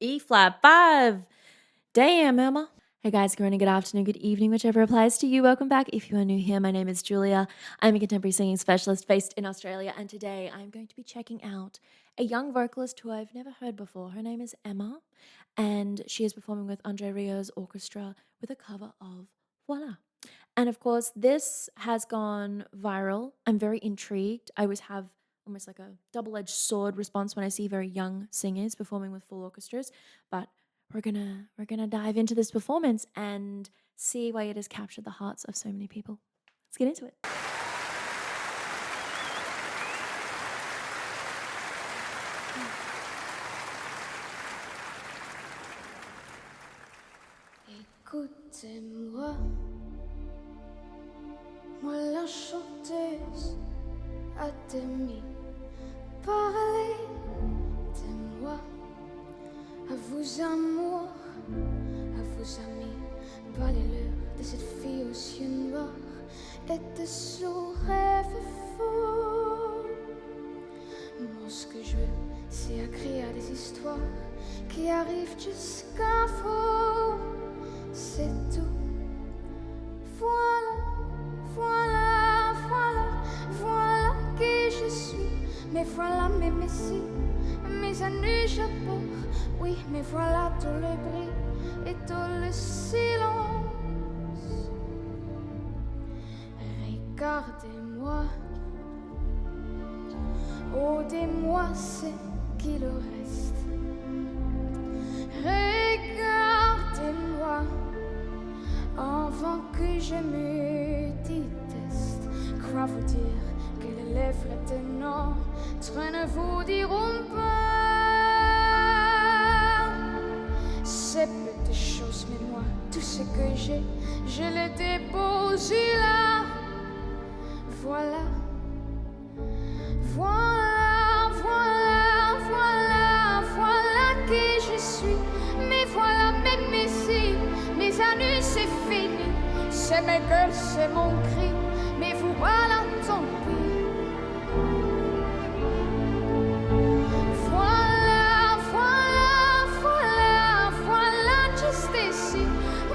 E flat 5. Damn, Emma. Hey guys, good morning, good afternoon, good evening, whichever applies to you. Welcome back. If you are new here, my name is Julia. I'm a contemporary singing specialist based in Australia, and today I'm going to be checking out a young vocalist who I've never heard before. Her name is Emma, and she is performing with Rieu's Orchestra with a cover of Voila. And of course, this has gone viral. I'm very intrigued. I always have almost like a double-edged sword response when I see very young singers performing with full orchestras, but we're gonna dive into this performance and see why it has captured the hearts of so many people. Let's get into it. Écoutez-moi, moi la chanteuse à demi. Parlez de moi, à vos amours, à vos amis. Parlez-leur de cette fille aux yeux noirs et de son rêve faux. Moi, ce que je veux, c'est écrire des histoires qui arrivent jusqu'à vous. C'est tout. Voilà, voilà, voilà, voilà qui je suis. Mais voilà mes messies, mes années je porte. Oui, mais voilà tout le bruit et tout le silence. Regardez-moi, ôtez-moi ce qu'il reste. Regardez-moi avant que je me déteste. Crois vous dire que les lèvres de notre ne vous diront pas ces petites choses, mais moi, tout ce que j'ai, je le dépose là. Voilà, voilà, voilà, voilà, voilà qui je suis. Mais voilà mes messies, mes années c'est fini. C'est mes gueules, c'est mon cri, mais vous voilà tant pis. Voilà, voilà, voilà, voilà juste ici.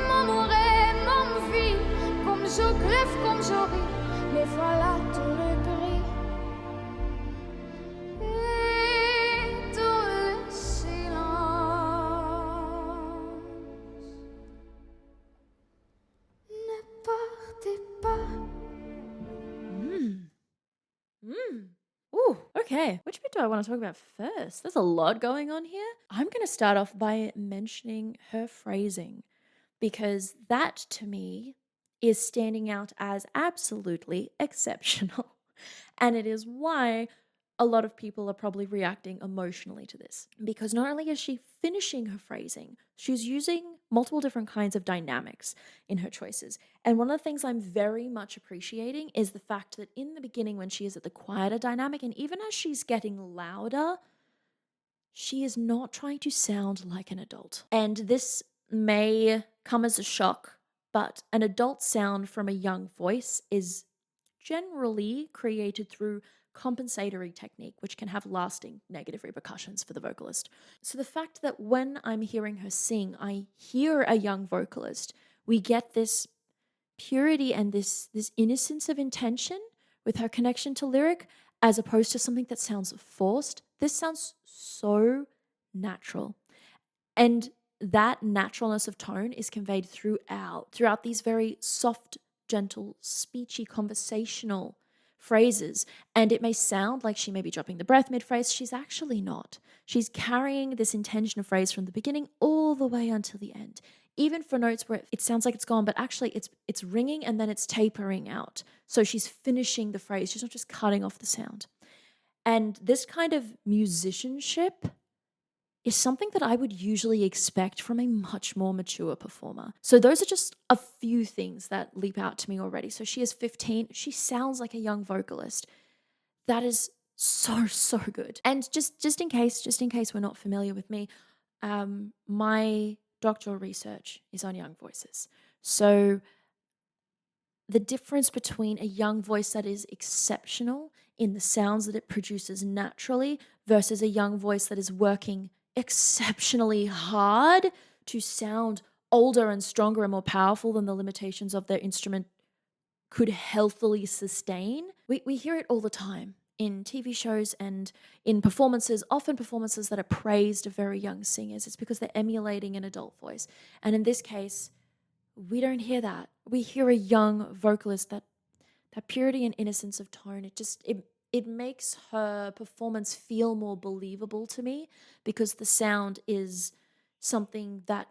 Mon oreille, mon vie, comme je greffe, comme je ris. Mais voilà tout le bruit et tout le silence. Ne partez pas. Ooh, okay. Which bit do I want to talk about first? There's a lot going on here. I'm going to start off by mentioning her phrasing because that to me is standing out as absolutely exceptional. And it is why a lot of people are probably reacting emotionally to this. Because not only is she finishing her phrasing, she's using multiple different kinds of dynamics in her choices. And one of the things I'm very much appreciating is the fact that in the beginning, when she is at the quieter dynamic, and even as she's getting louder, she is not trying to sound like an adult. And this may come as a shock, but an adult sound from a young voice is generally created through compensatory technique, which can have lasting negative repercussions for the vocalist. So the fact that when I'm hearing her sing, I hear a young vocalist, we get this purity and this innocence of intention with her connection to lyric, as opposed to something that sounds forced. This sounds so natural. And that naturalness of tone is conveyed throughout these very soft, gentle, speechy, conversational phrases. And it may sound like she may be dropping the breath mid-phrase. She's actually not. She's carrying this intention of phrase from the beginning all the way until the end. Even for notes where it sounds like it's gone, but actually it's ringing and then it's tapering out. So she's finishing the phrase. She's not just cutting off the sound. And this kind of musicianship is something that I would usually expect from a much more mature performer. So those are just a few things that leap out to me already. So she is 15. She sounds like a young vocalist. That is so, so good. And just in case we're not familiar with me, my doctoral research is on young voices. So the difference between a young voice that is exceptional in the sounds that it produces naturally versus a young voice that is working exceptionally hard to sound older and stronger and more powerful than the limitations of their instrument could healthily sustain. We hear it all the time in TV shows and in performances, often performances that are praised of very young singers. It's because they're emulating an adult voice. And in this case, we don't hear that. We hear a young vocalist, that purity and innocence of tone. It makes her performance feel more believable to me because the sound is something that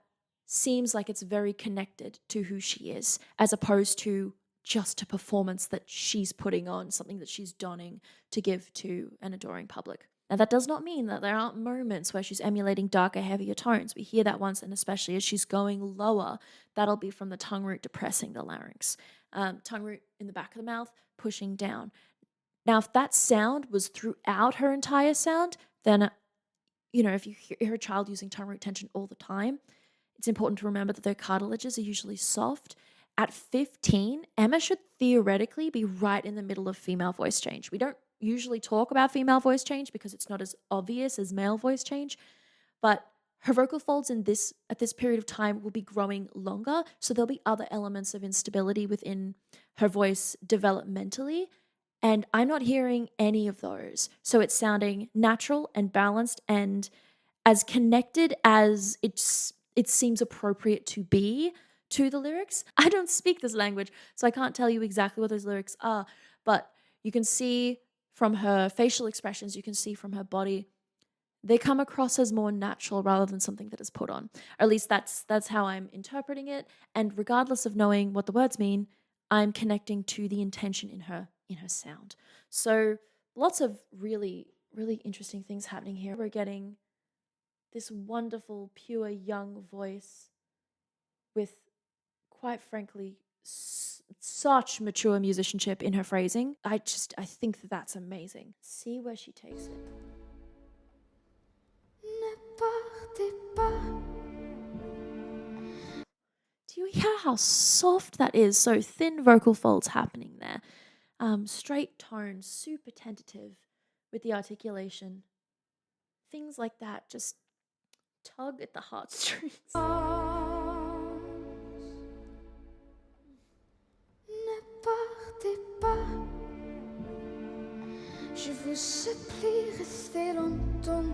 seems like it's very connected to who she is, as opposed to just a performance that she's putting on, something that she's donning to give to an adoring public. Now, that does not mean that there aren't moments where she's emulating darker, heavier tones. We hear that once, and especially as she's going lower, that'll be from the tongue root depressing the larynx. Tongue root in the back of the mouth, pushing down. Now, if that sound was throughout her entire sound, then, if you hear a child using tongue root tension all the time, it's important to remember that their cartilages are usually soft. At 15, Emma should theoretically be right in the middle of female voice change. We don't usually talk about female voice change because it's not as obvious as male voice change, but her vocal folds at this period of time will be growing longer, so there'll be other elements of instability within her voice developmentally, and I'm not hearing any of those. So it's sounding natural and balanced and as connected as it seems appropriate to be to the lyrics. I don't speak this language, so I can't tell you exactly what those lyrics are, but you can see from her facial expressions, you can see from her body, they come across as more natural rather than something that is put on. Or at least that's how I'm interpreting it. And regardless of knowing what the words mean, I'm connecting to the intention in her sound. So lots of really, really interesting things happening here. We're getting this wonderful, pure, young voice with, quite frankly, such mature musicianship in her phrasing. I think that's amazing. See where she takes it. Ne partez pas. Do you hear how soft that is? So thin vocal folds happening there. Straight tones, super tentative with the articulation. Things like that just tug at the heartstrings. Ne partez pas. Je vous supplie, restez longtemps.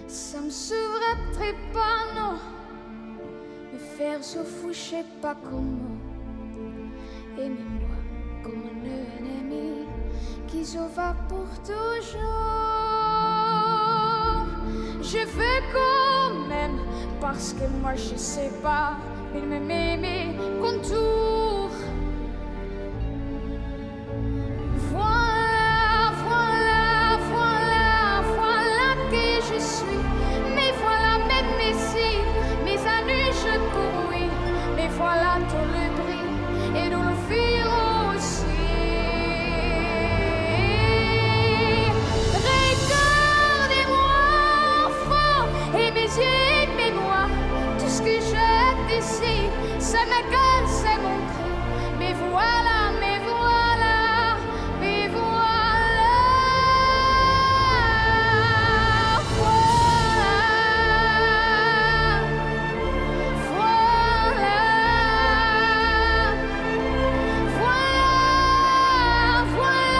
Ça me sauverait pas, non. Me faire se fou, je sais pas comment. Aimez-moi comme un ennemi qui s'en va pour toujours. Je veux quand même, parce que moi je sais pas, il m'aimait mes contours. Voilà, voilà, voilà, voilà qui je suis. Mais voilà même mes cils, mes années je couris. Mais voilà tout le bris et tout le fil aussi. Regardez-moi enfant et mes yeux aimez-moi. Tout ce que j'ai ici, c'est ma gueule, c'est mon cri. Mais voilà, mais voilà, mais voilà. Voilà, voilà, voilà, voilà.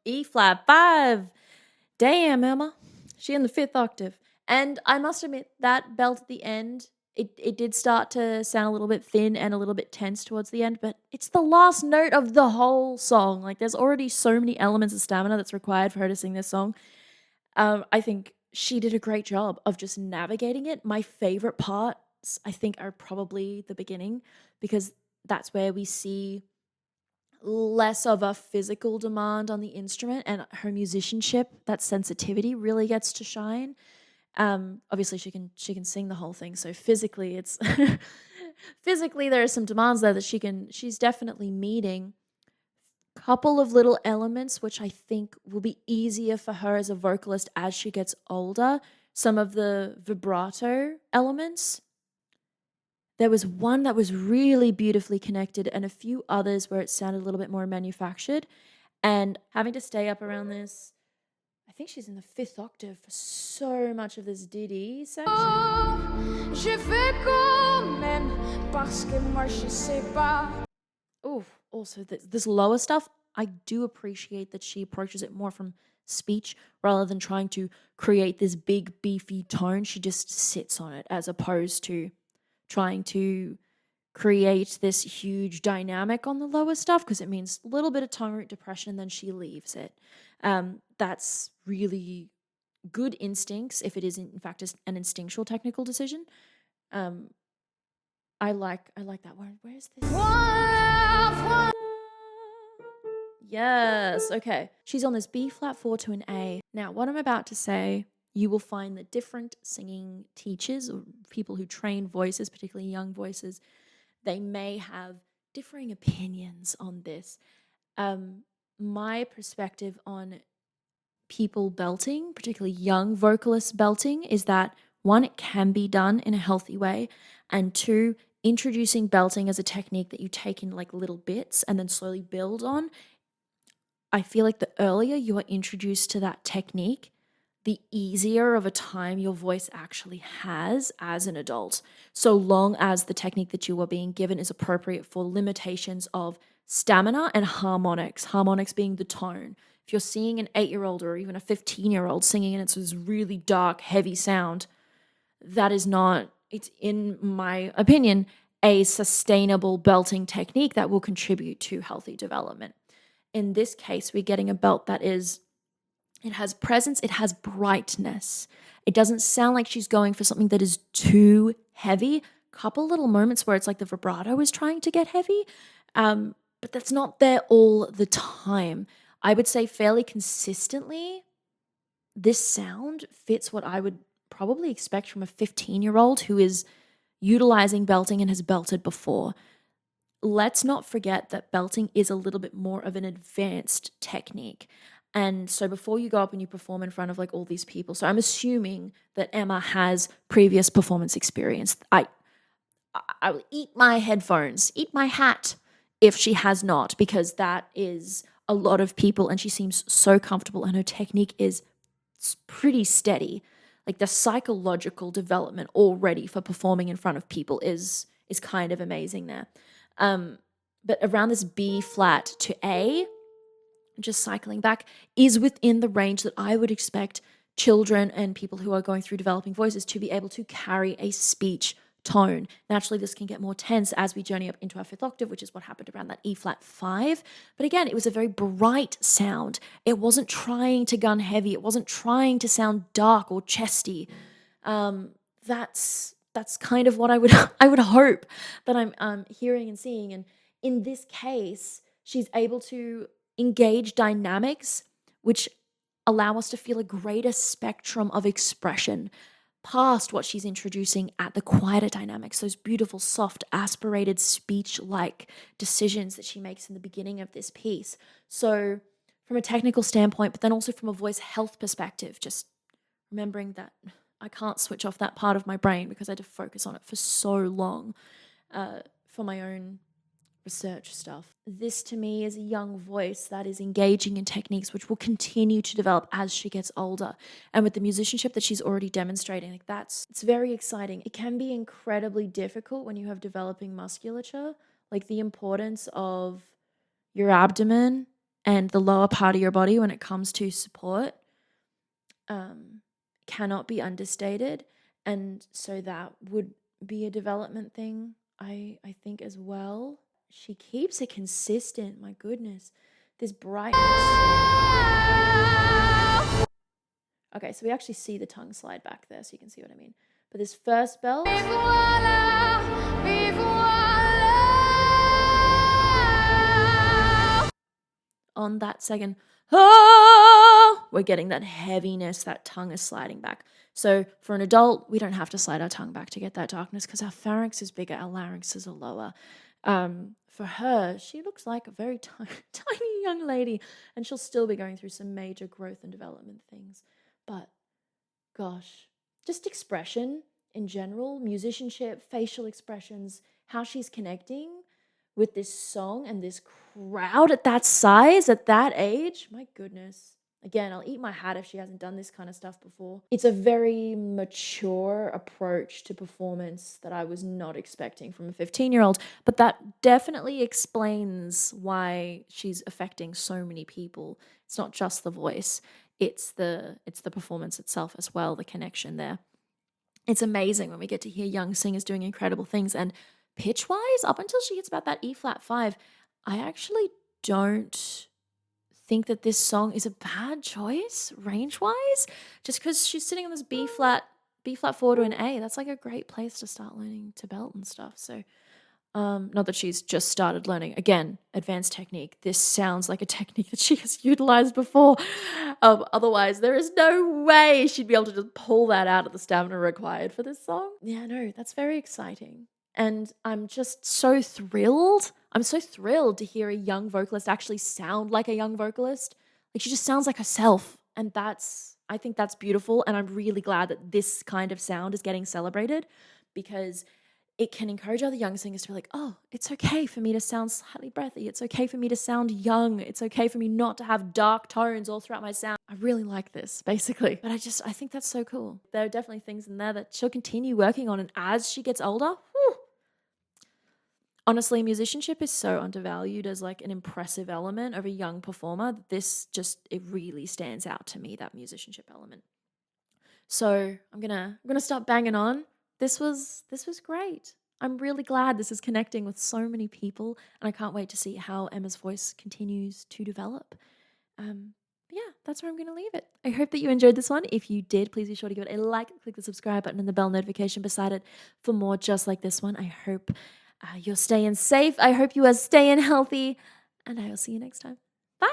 E flat 5. Damn, Emma. She in the 5th octave. And I must admit, that belt at the end, it did start to sound a little bit thin and a little bit tense towards the end, but it's the last note of the whole song. Like, there's already so many elements of stamina that's required for her to sing this song. I think she did a great job of just navigating it. My favorite parts, I think, are probably the beginning, because that's where we see less of a physical demand on the instrument, and her musicianship, that sensitivity really gets to shine. Obviously she can sing the whole thing, so physically it's physically there are some demands there that she's definitely meeting. Couple of little elements which I think will be easier for her as a vocalist as she gets older. Some of the vibrato elements, there was one that was really beautifully connected and a few others where it sounded a little bit more manufactured. And having to stay up around this, I think she's in the 5th octave for so much of this ditty section. Je veux quand même, parce que moi je sais pas. Oh, also this lower stuff, I do appreciate that she approaches it more from speech rather than trying to create this big beefy tone. She just sits on it as opposed to trying to create this huge dynamic on the lower stuff, because it means a little bit of tongue root depression and then she leaves it. That's really good instincts if it is in fact an instinctual technical decision. I like that word. Where's this? Voilà, voilà. Yes, okay. She's on this B flat 4 to an A. Now, what I'm about to say, you will find that different singing teachers or people who train voices, particularly young voices, they may have differing opinions on this. My perspective on people belting, particularly young vocalists belting, is that one, it can be done in a healthy way, and two, introducing belting as a technique that you take in like little bits and then slowly build on. I feel like the earlier you are introduced to that technique, the easier of a time your voice actually has as an adult, so long as the technique that you are being given is appropriate for limitations of stamina and harmonics. Harmonics being the tone. If you're seeing an 8-year-old or even a 15-year-old singing and it's this really dark, heavy sound, that is not, it's in my opinion, a sustainable belting technique that will contribute to healthy development. In this case, we're getting a belt that is, it has presence, it has brightness. It doesn't sound like she's going for something that is too heavy. Couple little moments where it's like the vibrato is trying to get heavy, but that's not there all the time. I would say fairly consistently, this sound fits what I would probably expect from a 15-year-old who is utilizing belting and has belted before. Let's not forget that belting is a little bit more of an advanced technique. And so before you go up and you perform in front of like all these people, so I'm assuming that Emma has previous performance experience. I will eat my headphones, eat my hat if she has not, because that is a lot of people and she seems so comfortable and her technique is pretty steady. Like the psychological development already for performing in front of people is kind of amazing there. But around this B flat to A, just cycling back, is within the range that I would expect children and people who are going through developing voices to be able to carry a speech tone. Naturally, this can get more tense as we journey up into our 5th octave, which is what happened around that E flat 5. But again, it was a very bright sound. It wasn't trying to gun heavy. It wasn't trying to sound dark or chesty. That's kind of what I would I would hope that I'm hearing and seeing. And in this case, she's able to engage dynamics which allow us to feel a greater spectrum of expression past what she's introducing at the quieter dynamics, those beautiful, soft, aspirated, speech-like decisions that she makes in the beginning of this piece. So from a technical standpoint, but then also from a voice health perspective, just remembering that I can't switch off that part of my brain because I had to focus on it for so long for my own research stuff. This to me is a young voice that is engaging in techniques which will continue to develop as she gets older. And with the musicianship that she's already demonstrating, like it's very exciting. It can be incredibly difficult when you have developing musculature, like the importance of your abdomen and the lower part of your body when it comes to support cannot be understated. And so that would be a development thing, I think, as well. She keeps it consistent, my goodness. This brightness. Okay, so we actually see the tongue slide back there, so you can see what I mean. But this first belt. On that second, we're getting that heaviness, that tongue is sliding back. So for an adult, we don't have to slide our tongue back to get that darkness because our pharynx is bigger, our larynxes are lower. For her, she looks like a very tiny young lady, and she'll still be going through some major growth and development things. But gosh, just expression in general, musicianship, facial expressions, how she's connecting with this song and this crowd at that size, at that age. My goodness. Again, I'll eat my hat if she hasn't done this kind of stuff before. It's a very mature approach to performance that I was not expecting from a 15-year-old, but that definitely explains why she's affecting so many people. It's not just the voice, it's the performance itself as well, the connection there. It's amazing when we get to hear young singers doing incredible things. And pitch-wise, up until she gets about that E flat 5, I actually don't think that this song is a bad choice range-wise, just because she's sitting on this B flat 4 to an A. That's like a great place to start learning to belt and stuff. So not that she's just started learning. Again, advanced technique. This sounds like a technique that she has utilized before. Otherwise, there is no way she'd be able to just pull that out of the stamina required for this song. Yeah, no, that's very exciting. And I'm just so thrilled. I'm so thrilled to hear a young vocalist actually sound like a young vocalist. Like, she just sounds like herself. And I think that's beautiful. And I'm really glad that this kind of sound is getting celebrated, because it can encourage other young singers to be like, oh, it's okay for me to sound slightly breathy. It's okay for me to sound young. It's okay for me not to have dark tones all throughout my sound. I really like this, basically. But I think that's so cool. There are definitely things in there that she'll continue working on. And as she gets older, honestly, musicianship is so undervalued as like an impressive element of a young performer. It really stands out to me, that musicianship element. So I'm gonna start banging on. This was great. I'm really glad this is connecting with so many people, and I can't wait to see how Emma's voice continues to develop. Yeah, that's where I'm going to leave it. I hope that you enjoyed this one. If you did, please be sure to give it a like, click the subscribe button and the bell notification beside it for more just like this one. I hope you're staying safe. I hope you are staying healthy, and I will see you next time. Bye.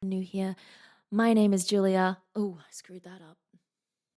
New here. My name is Julia. Oh, I screwed that up.